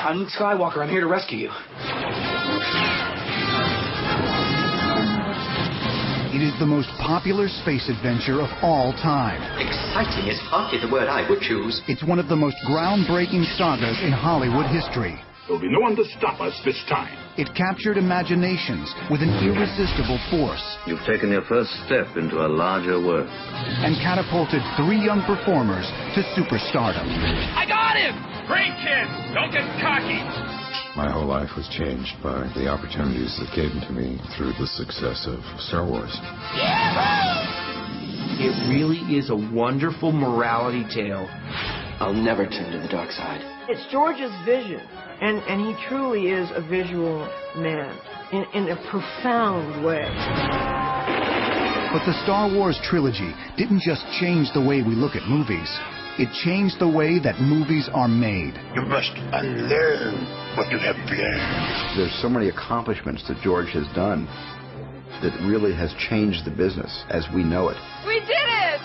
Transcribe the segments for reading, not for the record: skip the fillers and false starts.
I'm Luke Skywalker. I'm here to rescue you. It is the most popular space adventure of all time. Exciting is hardly the word I would choose. It's one of the most groundbreaking sagas in Hollywood history. There'll be no one to stop us this time. It captured imaginations with an irresistible force. You've taken your first step into a larger work. And catapulted 3 young performers to superstardom. I got him! Great kid! Don't get cocky! My whole life was changed by the opportunities that came to me through the success of Star Wars. It really is a wonderful morality tale. I'll never turn to the dark side. It's George's vision, and he truly is a visual man in a profound way. But the Star Wars trilogy didn't just change the way we look at movies. It changed the way that movies are made. You must unlearn what you have learned. There's so many accomplishments that George has done that really has changed the business as we know it. We did it!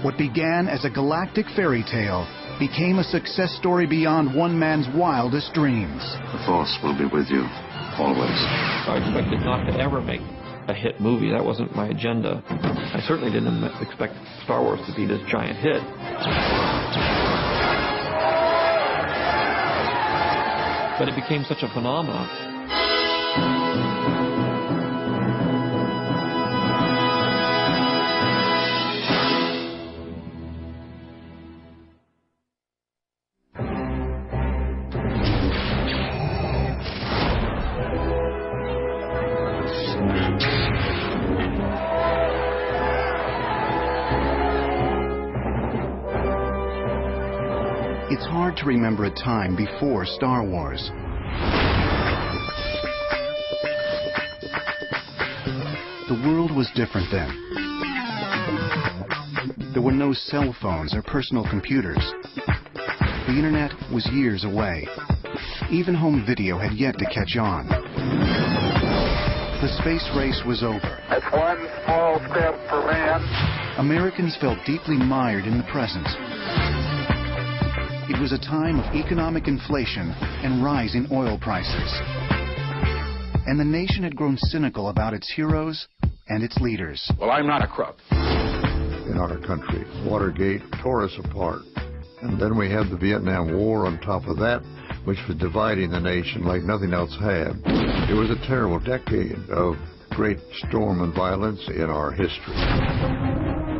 What began as a galactic fairy tale became a success story beyond one man's wildest dreams. The Force will be with you, always. I expected not to ever make a hit movie. That wasn't my agenda. I certainly didn't expect Star Wars to be this giant hit. But it became such a phenomenon. It's hard to remember a time before Star Wars. The world was different then. There were no cell phones or personal computers. The internet was years away. Even home video had yet to catch on. The space race was over. That's one small step for man. Americans felt deeply mired in the present. It was a time of economic inflation and rising oil prices. And the nation had grown cynical about its heroes and its leaders. Well, I'm not a crook. In our country, Watergate tore us apart. And then we had the Vietnam War on top of that, which was dividing the nation like nothing else had. It was a terrible decade of great storm and violence in our history.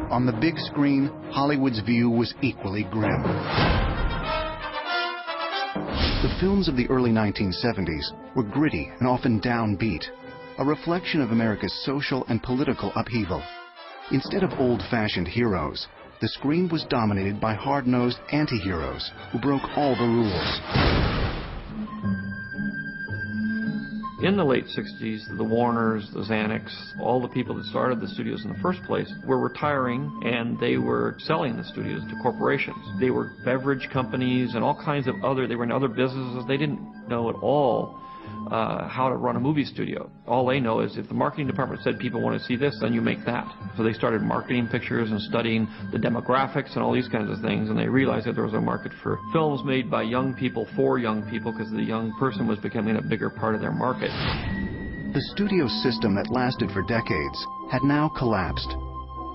On the big screen, Hollywood's view was equally grim. The films of the early 1970s were gritty and often downbeat, a reflection of America's social and political upheaval. Instead of old-fashioned heroes, the screen was dominated by hard-nosed anti-heroes who broke all the rules. In the late 60s, the Warners, the Xanax, all the people that started the studios in the first place were retiring, and they were selling the studios to corporations. They were beverage companies and all kinds of they were in other businesses. They didn't know at all how to run a movie studio. All they know is if the marketing department said people want to see this, then you make that. So they started marketing pictures and studying the demographics and all these kinds of things, and they realized that there was a market for films made by young people for young people, because the young person was becoming a bigger part of their market. The studio system that lasted for decades had now collapsed,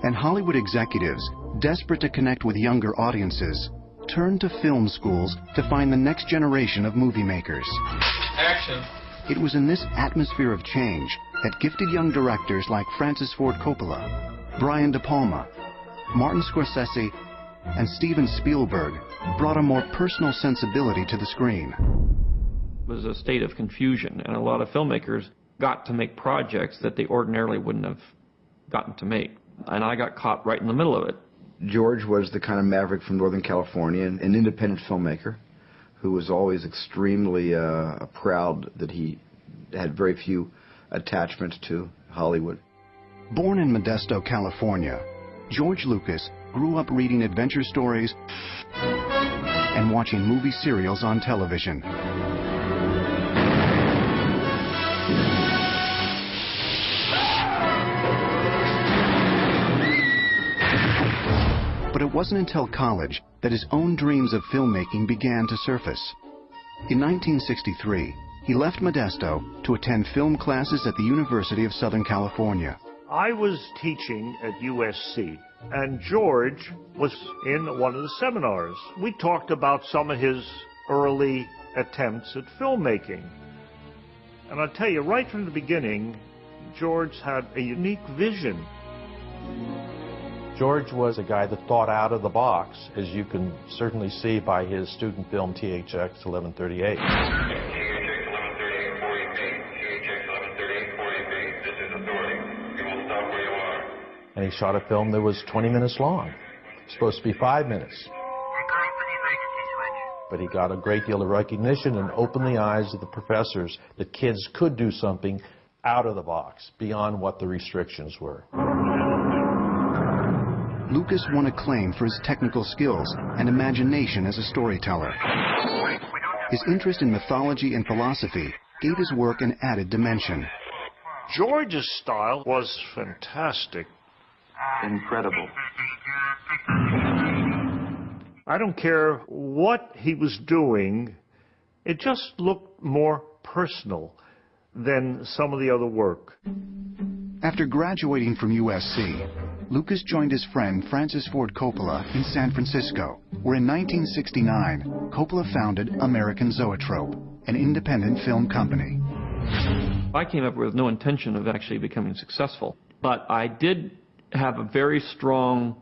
and Hollywood executives, desperate to connect with younger audiences, turned to film schools to find the next generation of movie makers. Action. It was in this atmosphere of change that gifted young directors like Francis Ford Coppola, Brian De Palma, Martin Scorsese, and Steven Spielberg brought a more personal sensibility to the screen. It was a state of confusion, and a lot of filmmakers got to make projects that they ordinarily wouldn't have gotten to make. And I got caught right in the middle of it. George was the kind of maverick from Northern California, an independent filmmaker who was always extremely proud that he had very few attachments to Hollywood. Born in Modesto, California, George Lucas grew up reading adventure stories and watching movie serials on television. But it wasn't until college that his own dreams of filmmaking began to surface. In 1963, he left Modesto to attend film classes at the University of Southern California. I was teaching at USC, and George was in one of the seminars. We talked about some of his early attempts at filmmaking. And I'll tell you, right from the beginning, George had a unique vision. George was a guy that thought out of the box, as you can certainly see by his student film THX 1138. And he shot a film that was 20 minutes long. Supposed to be 5 minutes. But he got a great deal of recognition and opened the eyes of the professors that kids could do something out of the box, beyond what the restrictions were. Lucas won acclaim for his technical skills and imagination as a storyteller. His interest in mythology and philosophy gave his work an added dimension. George's style was fantastic. Incredible. I don't care what he was doing, it just looked more personal than some of the other work. After graduating from USC, Lucas joined his friend Francis Ford Coppola in San Francisco, where in 1969, Coppola founded American Zoetrope, an independent film company. I came up with no intention of actually becoming successful, but I did have a very strong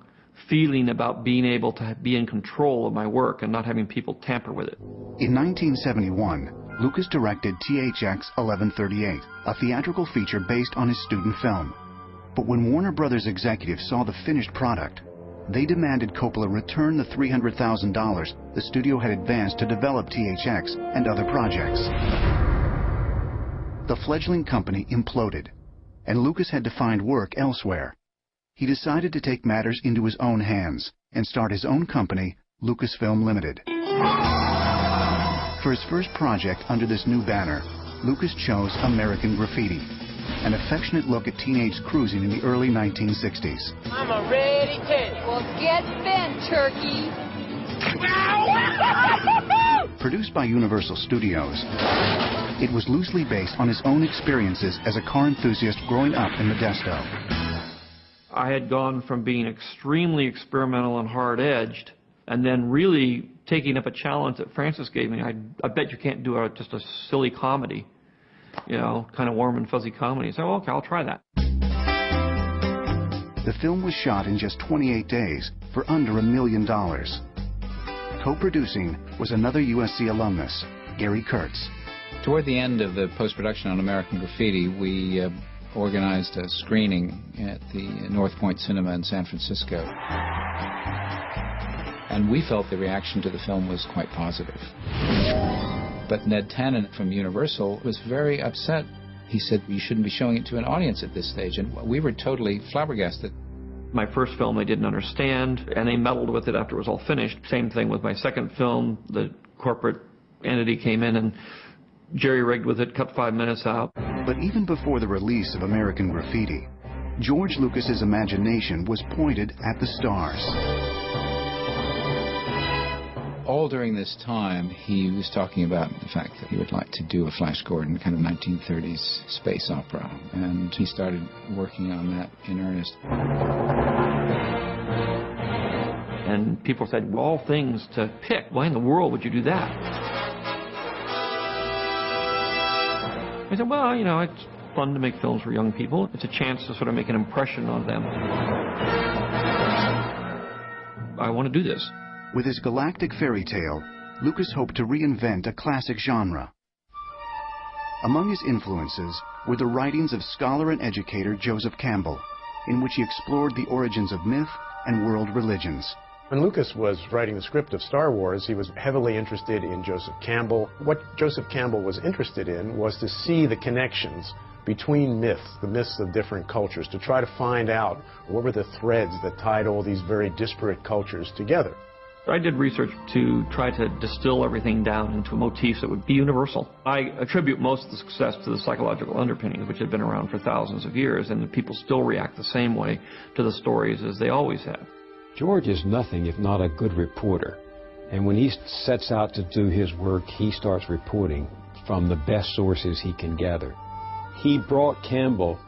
feeling about being able to be in control of my work and not having people tamper with it. In 1971, Lucas directed THX 1138, a theatrical feature based on his student film. But when Warner Brothers executives saw the finished product, they demanded Coppola return the $300,000 the studio had advanced to develop THX and other projects. The fledgling company imploded, and Lucas had to find work elsewhere. He decided to take matters into his own hands and start his own company, Lucasfilm Limited. For his first project under this new banner, Lucas chose American Graffiti, an affectionate look at teenage cruising in the early 1960s. I'm a ready Teddy. Well, get bent, turkey. Produced by Universal Studios, it was loosely based on his own experiences as a car enthusiast growing up in Modesto. I had gone from being extremely experimental and hard-edged, and then really taking up a challenge that Francis gave me. I bet you can't do just a silly comedy, you know, kind of warm and fuzzy comedy. So, okay, I'll try that. The film was shot in just 28 days for under $1 million. Co-producing was another USC alumnus, Gary Kurtz. Toward the end of the post-production on American Graffiti, we organized a screening at the North Point Cinema in San Francisco. And we felt the reaction to the film was quite positive. But Ned Tannen from Universal was very upset. He said, you shouldn't be showing it to an audience at this stage. And we were totally flabbergasted. My first film they didn't understand, and they meddled with it after it was all finished. Same thing with my second film. The corporate entity came in and jerry-rigged with it, cut 5 minutes out. But even before the release of American Graffiti, George Lucas's imagination was pointed at the stars. All during this time, he was talking about the fact that he would like to do a Flash Gordon kind of 1930s space opera, and he started working on that in earnest. And people said, well, all things to pick. Why in the world would you do that? I said, well, you know, it's fun to make films for young people. It's a chance to sort of make an impression on them. I want to do this. With his galactic fairy tale, Lucas hoped to reinvent a classic genre. Among his influences were the writings of scholar and educator Joseph Campbell, in which he explored the origins of myth and world religions. When Lucas was writing the script of Star Wars, he was heavily interested in Joseph Campbell. What Joseph Campbell was interested in was to see the connections between myths, the myths of different cultures, to try to find out what were the threads that tied all these very disparate cultures together. I did research to try to distill everything down into motifs that would be universal. I attribute most of the success to the psychological underpinnings, which have been around for thousands of years, and people still react the same way to the stories as they always have. George is nothing if not a good reporter. And when he sets out to do his work, he starts reporting from the best sources he can gather. He brought Campbell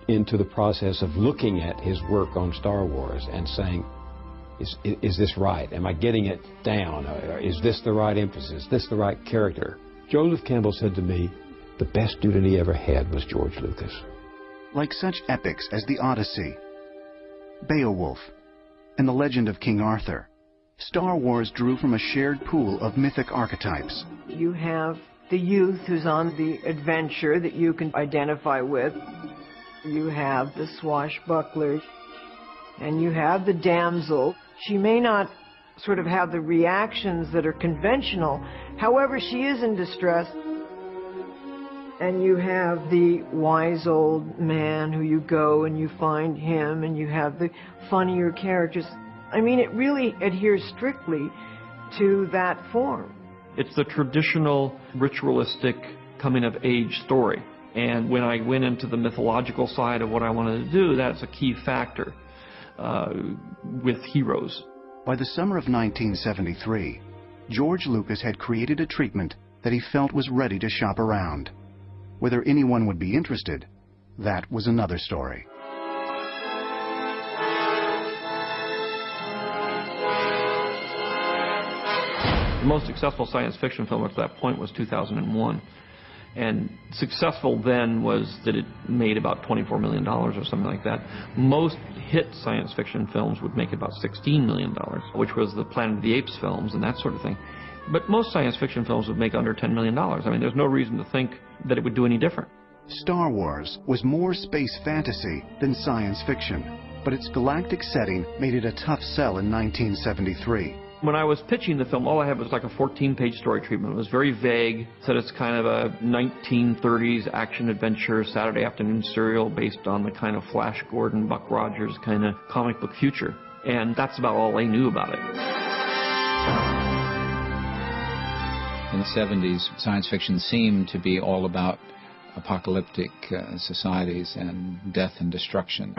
into the process of looking at his work on Star Wars and saying, is this right? Am I getting it down? Is this the right emphasis? Is this the right character? Joseph Campbell said to me, the best student he ever had was George Lucas. Like such epics as the Odyssey, Beowulf, and the Legend of King Arthur, Star Wars drew from a shared pool of mythic archetypes. You have the youth who's on the adventure that you can identify with. You have the swashbuckler, and you have the damsel. She may not sort of have the reactions that are conventional, however, she is in distress. And you have the wise old man who you go and you find him, and you have the funnier characters. I mean, it really adheres strictly to that form. It's the traditional ritualistic coming-of-age story. And when I went into the mythological side of what I wanted to do, that's a key factor with heroes. By the summer of 1973, George Lucas had created a treatment that he felt was ready to shop around. Whether anyone would be interested, that was another story. The most successful science fiction film up to that point was 2001. And successful then was that it made about $24 million or something like that. Most hit science fiction films would make about $16 million, which was the Planet of the Apes films and that sort of thing. But most science fiction films would make under $10 million. I mean, there's no reason to think that it would do any different. Star Wars was more space fantasy than science fiction, but its galactic setting made it a tough sell in 1973. When I was pitching the film, all I had was like a 14-page story treatment. It was very vague. Said it's kind of a 1930s action-adventure Saturday afternoon serial based on the kind of Flash Gordon, Buck Rogers kind of comic book future. And that's about all I knew about it. In the 70s, science fiction seemed to be all about apocalyptic societies and death and destruction.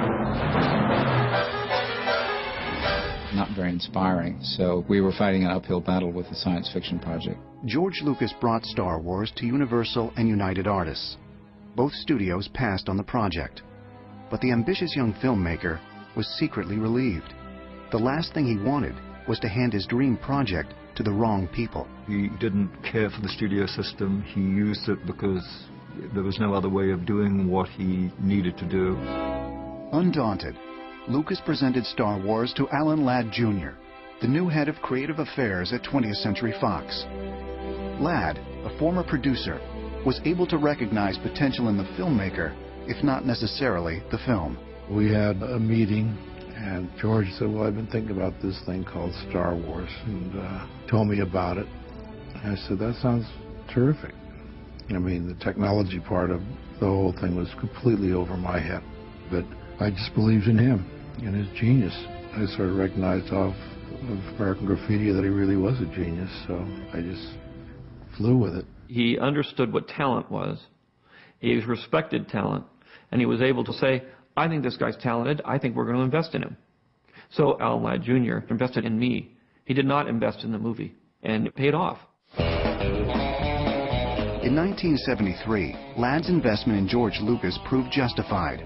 Not very inspiring, so we were fighting an uphill battle with the science fiction project. George Lucas brought Star Wars to Universal and United Artists. Both studios passed on the project, but the ambitious young filmmaker was secretly relieved. The last thing he wanted was to hand his dream project to the wrong people. He didn't care for the studio system. He used it because there was no other way of doing what he needed to do. Undaunted, Lucas presented Star Wars to Alan Ladd Jr., the new head of creative affairs at 20th Century Fox. Ladd, a former producer, was able to recognize potential in the filmmaker, if not necessarily the film. We had a meeting, and George said, well, I've been thinking about this thing called Star Wars, and told me about it. And I said, that sounds terrific. I mean, the technology part of the whole thing was completely over my head, but I just believed in him and his genius. I sort of recognized off of American Graffiti that he really was a genius, so I just flew with it. He understood what talent was. He respected talent, and he was able to say, I think this guy's talented, I think we're going to invest in him. So Alan Ladd Jr. invested in me. He did not invest in the movie, and it paid off. In 1973, Ladd's investment in George Lucas proved justified.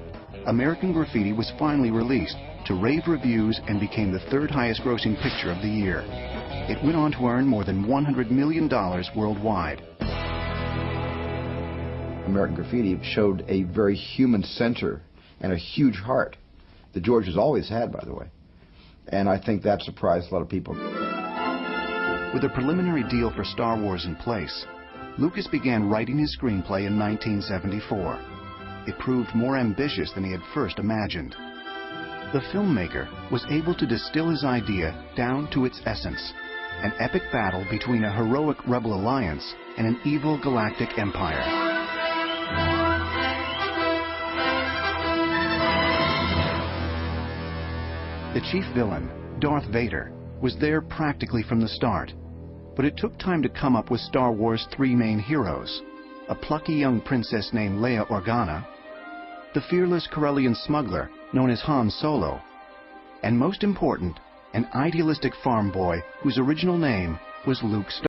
American Graffiti was finally released to rave reviews and became the third highest grossing picture of the year. It went on to earn more than $100 million worldwide. American Graffiti showed a very human center and a huge heart that George has always had, by the way. And I think that surprised a lot of people. With a preliminary deal for Star Wars in place, Lucas began writing his screenplay in 1974. It proved more ambitious than he had first imagined. The filmmaker was able to distill his idea down to its essence, an epic battle between a heroic rebel alliance and an evil galactic empire. The chief villain, Darth Vader, was there practically from the start, but it took time to come up with Star Wars' three main heroes: a plucky young princess named Leia Organa, the fearless Corellian smuggler known as Han Solo, and most important, an idealistic farm boy whose original name was Luke Starr.